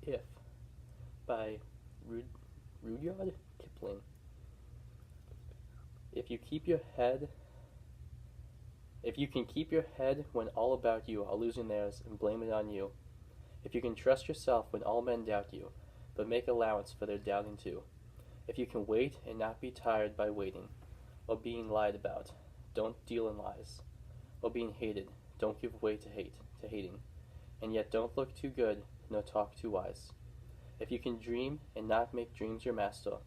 If by Rudyard Kipling. If you can keep your head when all about you are losing theirs and blame it on you. If you can trust yourself when all men doubt you, but make allowance for their doubting too. If you can wait and not be tired by waiting, or being lied about, don't deal in lies. Or being hated, don't give way to hating. And yet don't look too good, nor talk too wise. If you can dream and not make dreams your master,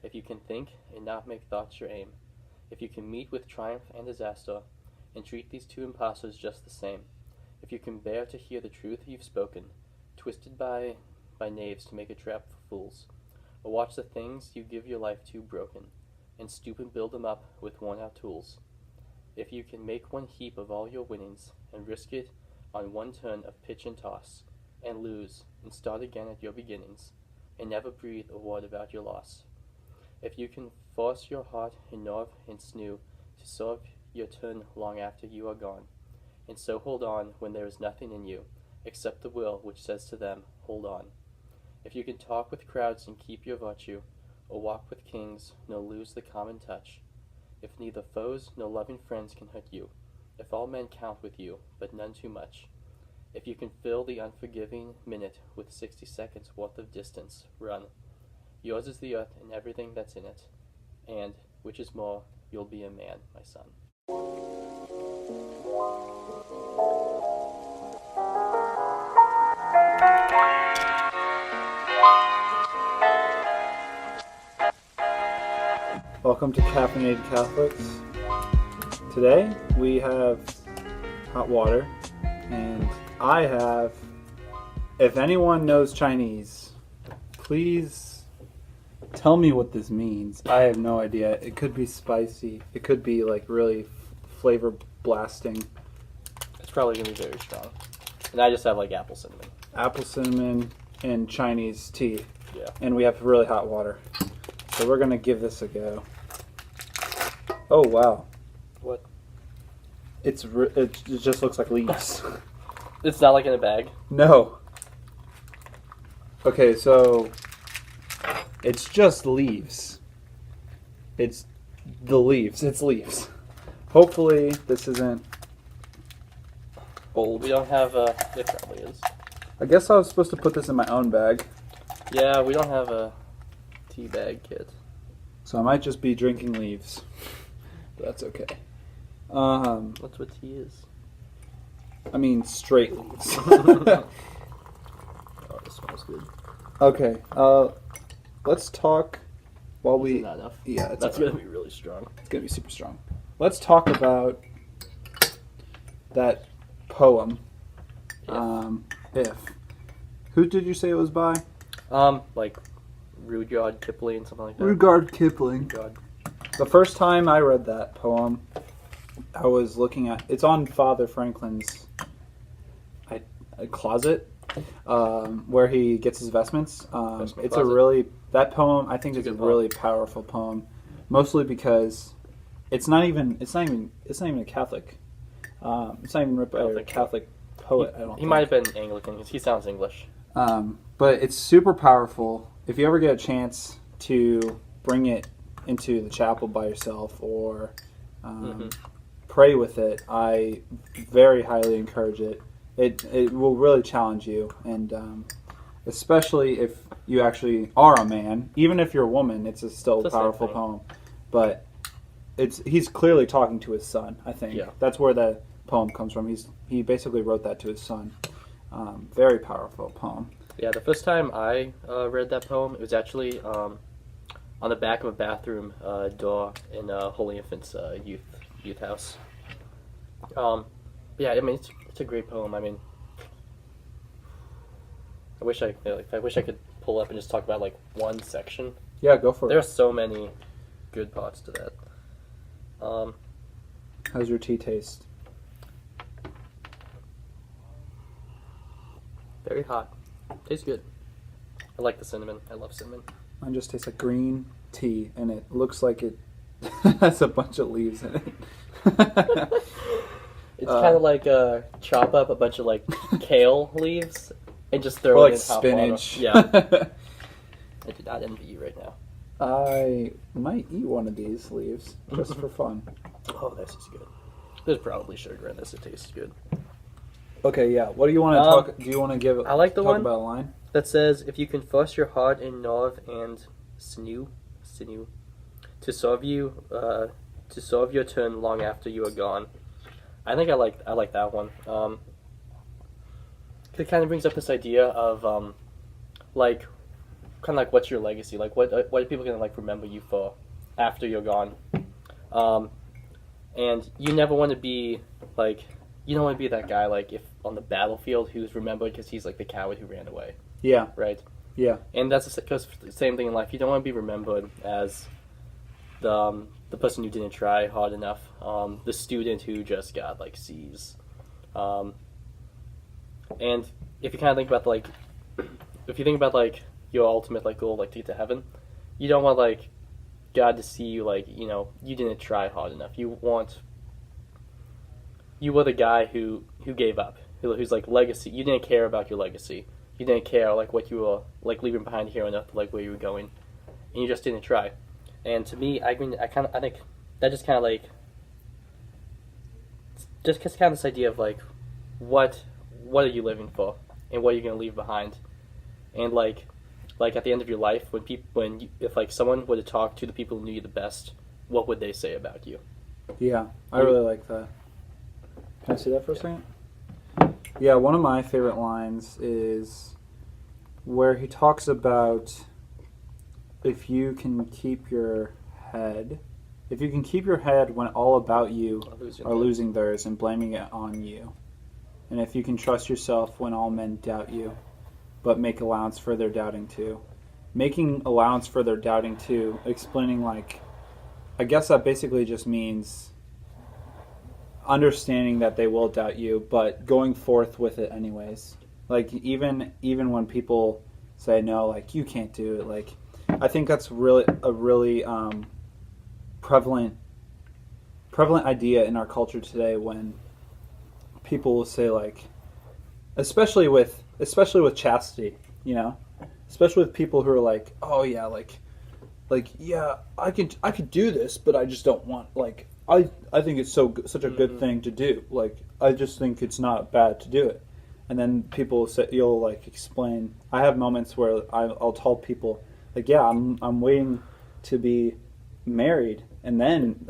if you can think and not make thoughts your aim, if you can meet with triumph and disaster, and treat these two impostors just the same, if you can bear to hear the truth you've spoken, twisted by knaves to make a trap for fools, or watch the things you give your life to broken, and stoop and build them up with worn-out tools, if you can make one heap of all your winnings, and risk it on one turn of pitch and toss, and lose, and start again at your beginnings, and never breathe a word about your loss, if you can force your heart and nerve and sinew to serve your turn long after you are gone, and so hold on when there is nothing in you, except the will which says to them, hold on. If you can talk with crowds and keep your virtue, or walk with kings, nor lose the common touch, if neither foes nor loving friends can hurt you, if all men count with you, but none too much, if you can fill the unforgiving minute with 60 seconds worth of distance, run. Yours is the earth and everything that's in it, and, which is more, you'll be a man, my son. Welcome to Caffeinated Catholics. Today we have hot water, and I have, if anyone knows Chinese, please tell me what this means. I have no idea. It could be spicy. It could be like really flavor blasting. It's probably going to be very strong. And I just have like apple cinnamon. Apple cinnamon and Chinese tea. Yeah. And we have really hot water. So we're going to give this a go. Oh, wow. What? It just looks like leaves. It's not like in a bag? No. Okay, so it's just leaves. It's the leaves. It's leaves. Hopefully this isn't old. We don't have a... It probably is. I guess I was supposed to put this in my own bag. Yeah, we don't have a tea bag kit. So I might just be drinking leaves. But that's okay. That's what tea is. I mean straight leaves. Oh, this smells good. Okay, let's talk while we... Not enough. Yeah, that's going to be really strong. It's going to be super strong. Let's talk about that poem, If. Who did you say it was by? Like Rudyard Kipling, something like that. Rudyard Kipling. Rudyard. The first time I read that poem, I was looking at... It's on Father Franklin's closet, where he gets his vestments. It's closet. a really... That poem, I think, is a good poem. really powerful poem. Mostly because it's not even a Catholic. It's not even written by a Catholic poet. I don't think. He might have been Anglican. He sounds English. But it's super powerful. If you ever get a chance to bring it into the chapel by yourself or pray with it, I very highly encourage it. It will really challenge you, and especially if you actually are a man. Even if you're a woman, it's still a powerful poem. But he's clearly talking to his son, I think. Yeah. That's where the poem comes from. He basically wrote that to his son. Very powerful poem. Yeah, the first time I read that poem, it was actually on the back of a bathroom door in Holy Infant's youth house. Yeah, I mean it's a great poem. I mean, I wish I could pull up and just talk about like one section. Yeah, go for it. There are so many good parts to that. How's your tea taste? Very hot. Tastes good. I like the cinnamon. I love cinnamon. Mine just tastes like green tea, and it looks like it has a bunch of leaves in it. It's kind of like chop up a bunch of like kale leaves and just Or throw like it in hot water. spinach. Yeah, I do not envy you right now. I might eat one of these leaves just for fun. Oh, this is good. There's probably sugar in this. It tastes good. Okay, yeah. What do you want to talk? Do you want to give? I like the talk one about a line that says, "If you confess your heart in nerve and sinew, to serve your turn long after you are gone." I think I like that one. It kind of brings up this idea of like, kind of like, what's your legacy? Like, what are people gonna like remember you for after you're gone? And you never want to be like, you don't want to be that guy like if on the battlefield who's remembered because he's like the coward who ran away. Yeah. Right. Yeah. And that's because the same thing in life. You don't want to be remembered as the person who didn't try hard enough, the student who just got like C's. And if you kind of think about like, if you think about like your ultimate like goal, like to get to heaven, you don't want like God to see you like, you know, you didn't try hard enough. You were the guy who gave up, who's like legacy. You didn't care about your legacy. You didn't care like what you were like leaving behind here on earth, like where you were going, and you just didn't try. And to me, I think that just kind of like just kind of this idea of like what are you living for and what are you going to leave behind, and like at the end of your life if like someone were to talk to the people who knew you the best, what would they say about you? Yeah, I really like that. Can I see that for a second? Yeah, one of my favorite lines is where he talks about if you can keep your head when all about you are losing theirs and blaming it on you. And if you can trust yourself when all men doubt you, but make allowance for their doubting too. Making allowance for their doubting too, explaining like, I guess that basically just means understanding that they will doubt you, but going forth with it anyways. Like even when people say no, like you can't do it, like I think that's really prevalent idea in our culture today when people will say like, especially with chastity, you know, especially with people who are like, oh yeah, like yeah, I could do this, but I just don't want like. I think it's such a good thing to do. Like, I just think it's not bad to do it. And then people say, you'll like explain. I have moments where I'll tell people, like, yeah, I'm waiting to be married and then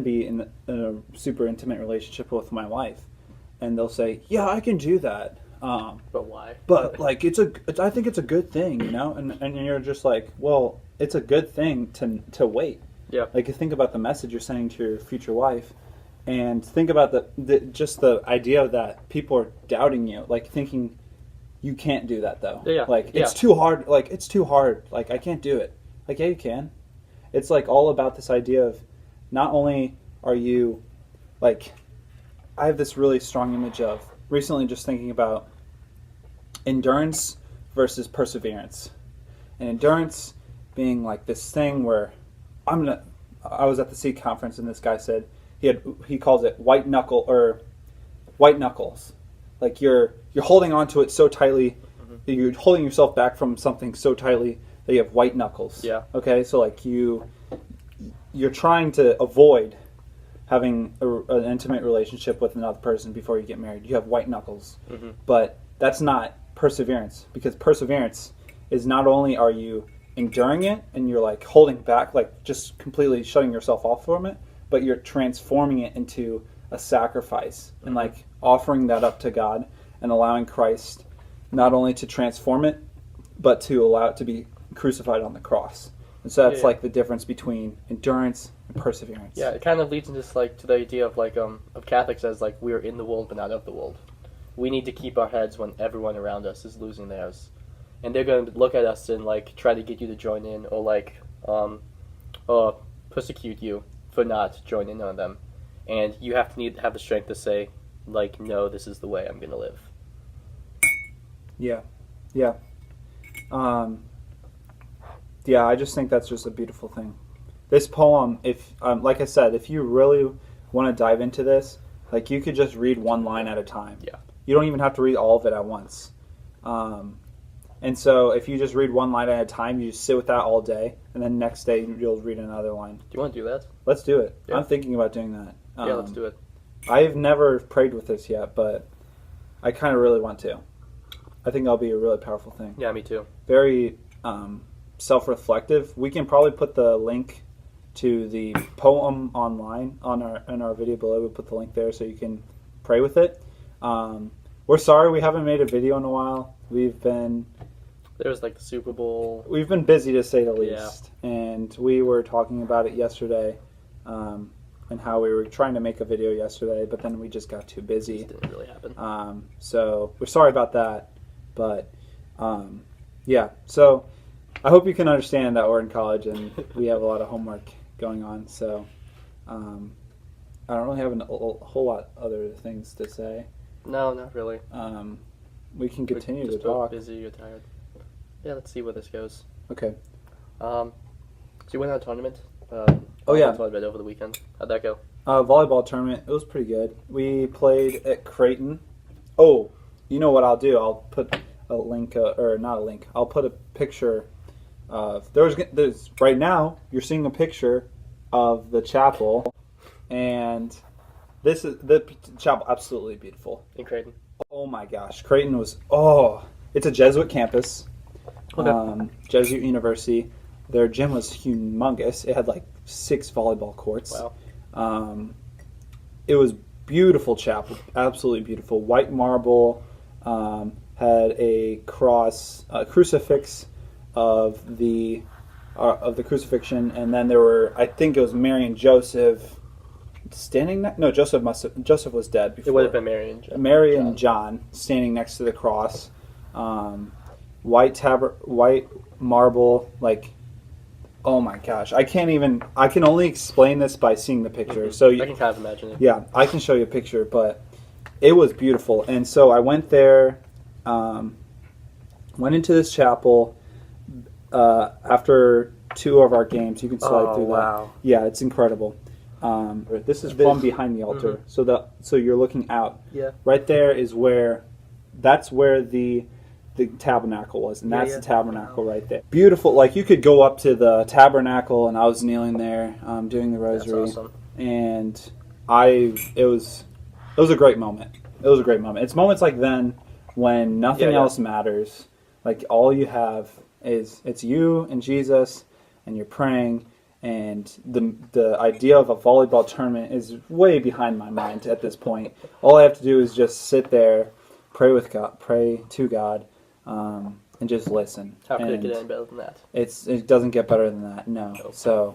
be in a super intimate relationship with my wife. And they'll say, yeah, I can do that. But why? But like, I think it's a good thing, you know. And you're just like, well, it's a good thing to wait. Yeah. Like, you think about the message you're sending to your future wife, and think about the idea that people are doubting you, like thinking you can't do that though. Yeah. Like, it's too hard. Like, it's too hard. Like, I can't do it. Like, yeah, you can. It's like all about this idea of not only are you like, I have this really strong image of recently just thinking about endurance versus perseverance, and endurance being like this thing where I was at the Seek conference and this guy said he calls it white knuckles. Like you're holding onto it so tightly, that you're holding yourself back from something so tightly that you have white knuckles. Yeah. Okay, so like you're trying to avoid having an intimate relationship with another person before you get married. You have white knuckles, but that's not perseverance, because perseverance is not only are you enduring it and you're like holding back, like just completely shutting yourself off from it, but you're transforming it into a sacrifice and like offering that up to God and allowing Christ not only to transform it, but to allow it to be crucified on the cross. And so that's like the difference between endurance and perseverance. Yeah, it kind of leads into like to the idea of like of Catholics as like we're in the world but not of the world. We need to keep our heads when everyone around us is losing theirs. And they're going to look at us and like try to get you to join in, or like or persecute you for not joining on them. And you have to have the strength to say like, no, this is the way I'm going to live. Yeah. Yeah. Yeah, I just think that's just a beautiful thing. This poem, if like I said, if you really want to dive into this, like you could just read one line at a time. Yeah. You don't even have to read all of it at once. And so if you just read one line at a time, you just sit with that all day, and then next day you'll read another line. Do you want to do that? Let's do it. Yeah. I'm thinking about doing that. Yeah, let's do it. I've never prayed with this yet, but I kind of really want to. I think that'll be a really powerful thing. Yeah, me too. Very self-reflective. We can probably put the link to the poem online in our video below. We'll put the link there so you can pray with it. We're sorry we haven't made a video in a while. There was like the Super Bowl. We've been busy, to say the least. Yeah. And we were talking about it yesterday, and how we were trying to make a video yesterday, but then we just got too busy. It didn't really happen. So we're sorry about that. But yeah, so I hope you can understand that we're in college and we have a lot of homework going on. So I don't really have a whole lot other things to say. No, not really. We can continue just to talk. Busy, you're tired. Yeah, let's see where this goes. Okay. So you went on a tournament. Oh yeah. Tournament over the weekend. How'd that go? Volleyball tournament. It was pretty good. We played at Creighton. Oh, you know what I'll do? I'll put a link, or not a link. I'll put a picture of. There's right now. You're seeing a picture of the chapel, and this is the chapel. Absolutely beautiful. In Creighton. Oh my gosh, Creighton was. Oh, it's a Jesuit campus. Okay. Jesuit University. Their gym was humongous. It had like 6 volleyball courts. Wow. It was beautiful chapel, absolutely beautiful. White marble, had a cross, a crucifix of the crucifixion, and then there were, I think it was Mary and Joseph standing. No, Joseph was dead before. It would have been Mary and John. Mary and John standing next to the cross. White marble, like. Oh my gosh, I can only explain this by seeing the picture. Mm-hmm. So I can kind of imagine it. Yeah, I can show you a picture, but it was beautiful. And so I went there, went into this chapel after 2 of our games. You can slide through wow. that. Yeah, it's incredible. This is from behind the altar. Mm-hmm. So you're looking out. Yeah. Right there is that's where the tabernacle was, and that's the tabernacle right there. Beautiful. Like, you could go up to the tabernacle, and I was kneeling there doing the rosary. That's awesome. And it was a great moment. It was a great moment. It's moments like then when nothing else matters. Like, all you have is it's you and Jesus, and you're praying, and the idea of a volleyball tournament is way behind my mind at this point. All I have to do is just sit there, pray to God, and just listen. How could it get any better than that? It doesn't get better than that. No. Okay. So,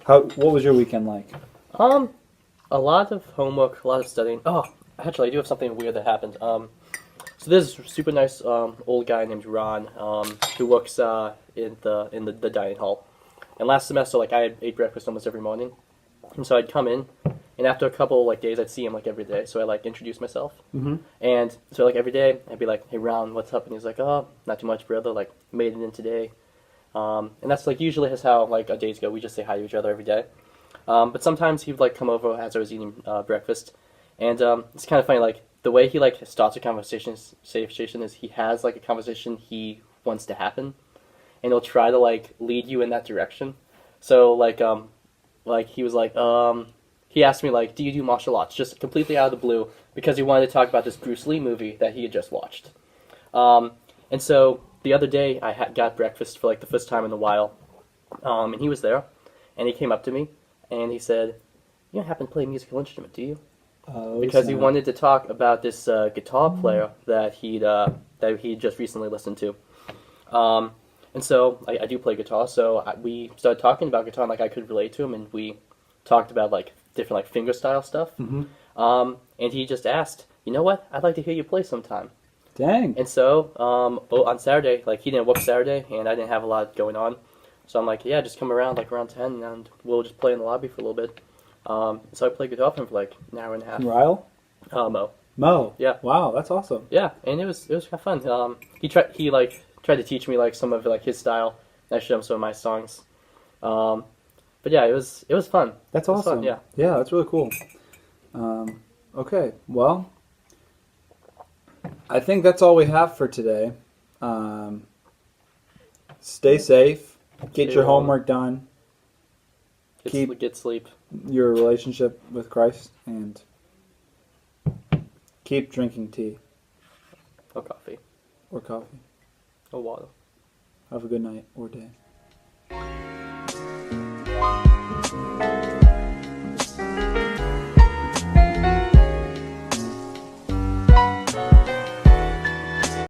what was your weekend like? A lot of homework, a lot of studying. Oh, actually, I do have something weird that happened. So there's a super nice old guy named Ron who works in the dining hall. And last semester, like, I ate breakfast almost every morning, and so I'd come in. And after a couple days, I'd see him every day. So I introduce myself. Mm-hmm. And so every day, I'd be like, "Hey, Ron, what's up?" And he's like, "Oh, not too much, brother. Made it in today." And that's usually how our days go. We just say hi to each other every day. But sometimes he'd come over as I was eating breakfast, and it's kind of funny. The way he starts a conversation is he has a conversation he wants to happen, and he'll try to lead you in that direction. So he was he asked me, do you do martial arts? Just completely out of the blue, because he wanted to talk about this Bruce Lee movie that he had just watched. And so the other day, I got breakfast for the first time in a while, and he was there, and he came up to me, and he said, "You don't happen to play a musical instrument, do you?" Because he wanted to talk about this guitar player that he just recently listened to. And so I do play guitar, so we started talking about guitar, and I could relate to him, and we talked about different fingerstyle stuff. Mm-hmm. And he just asked, "You know what? I'd like to hear you play sometime." Dang. And so on Saturday, he didn't work Saturday, and I didn't have a lot going on, so I'm yeah, just come around around 10, and we'll just play in the lobby for a little bit. So I played guitar for him for an hour and a half. Ryle? Mo. Yeah. Wow, that's awesome. Yeah, and it was kind of fun. He tried to teach me some of his style, and I showed him some of my songs. But yeah, it was fun. That's awesome. Fun, yeah. Yeah, that's really cool. Okay, well, I think that's all we have for today. Stay safe. Get Stay your warm. homework done. Get sleep. Your relationship with Christ, and keep drinking tea Or coffee. or coffee. Or water. Have a good night or day.